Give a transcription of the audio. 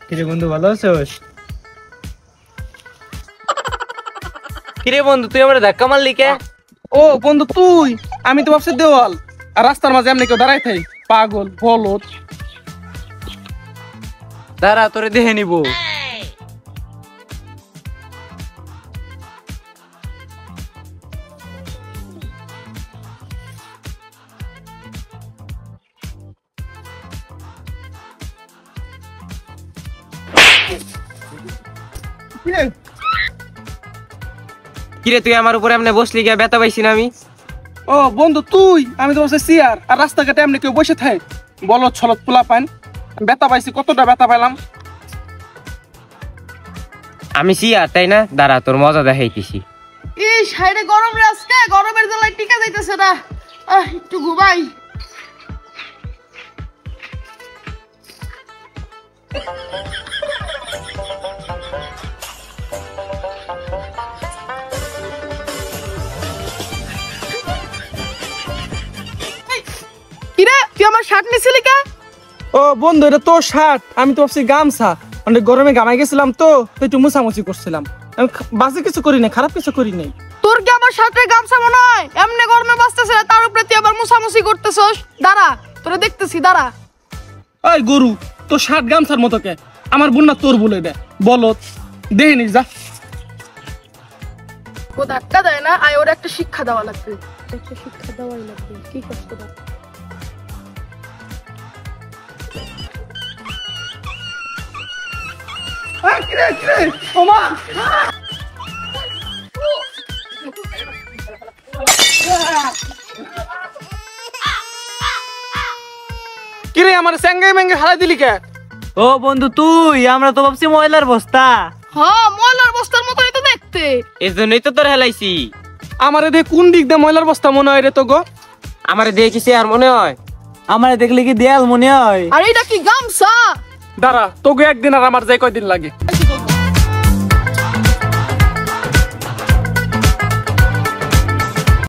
কিরে বন্ধু ভালো আছোস? কিরে বন্ধু তুই আমার ধাক্কা মারলি কে? ও বন্ধু তুই, আমি তো ভাবছি দেওয়াল আর রাস্তার মাঝে এমনি কেউ দাঁড়াই থাই, পাগল বলদ। দাঁড়া তোরে দেখে নিব। কিরে তুই আমার উপরে এমনি বসলি কে? ব্যথা পাইছি না আমি। ও বন্ধু তুই, আমি তো ভাবছি চেয়ার আর রাস্তাঘাটে এমনি কেউ বসে থাই, বলদ ছলত পোলা পান। ব্যথা পাইছি, কতটা ব্যথা পাইলাম। আমি সিয়ার তাই না? দাঁড়া তোর মজা দেখাইতেছি। এই সাইডে গরম রে, আজকে গরমের জ্বালায় টিকা যাইতেছে না। একটু ঘুমাই। কিরে তুই আমার শার্ট নিছিলি কে? ও বন্ধু এটা তোর শার্ট, আমি তো ভাবছি গামছা। অনেক গরমে গামাই গেছিলাম তো একটু মুছামুছি করছিলাম। আমি বাজে কিছু করি নাই, খারাপ কিছু করি নাই। তোর কি আমার শার্টের গামছা মনে হয়? এমনি গরমে বাঁচতেছে না, তার উপরে তুই আবার মুছামুছি করতেছস। দাঁড়া তোরে দেখতেছি, দাঁড়া। ওই গরু, তোর শার্ট গামছার মতো কে? আমার বোন না তোর বলে দে, বলদ দেহে নিস যা। ও ধাক্কা দেয় না, আয় ওর একটা শিক্ষা দেওয়া লাগবে। একটা শিক্ষা দেওয়াই লাগবে, কি কষ্ট দাও। কিরে কিরে ওমা, কিরে আমার স্যাঙ্গাই ম্যাঙ্গে হারাই দিলি কে? ও বন্ধু তুই, আমরা তো ভাবছি ময়লার বস্তা। হ্যাঁ ময়লার বস্তার মতোই তো দেখতে। এর জন্যই তো তোর হেলাইছি। আমার এদিকে কোন দিক দিয়ে ময়লার বস্তা মনে হয় রে তো গো? আমার দেখেছি আর মনে হয়। আমার দেখলে কি দেয়াল মনে হয়? আর এটা কি গামছা? দাঁড়া তোকে একদিন আর আমার যাই কয়দিন লাগে।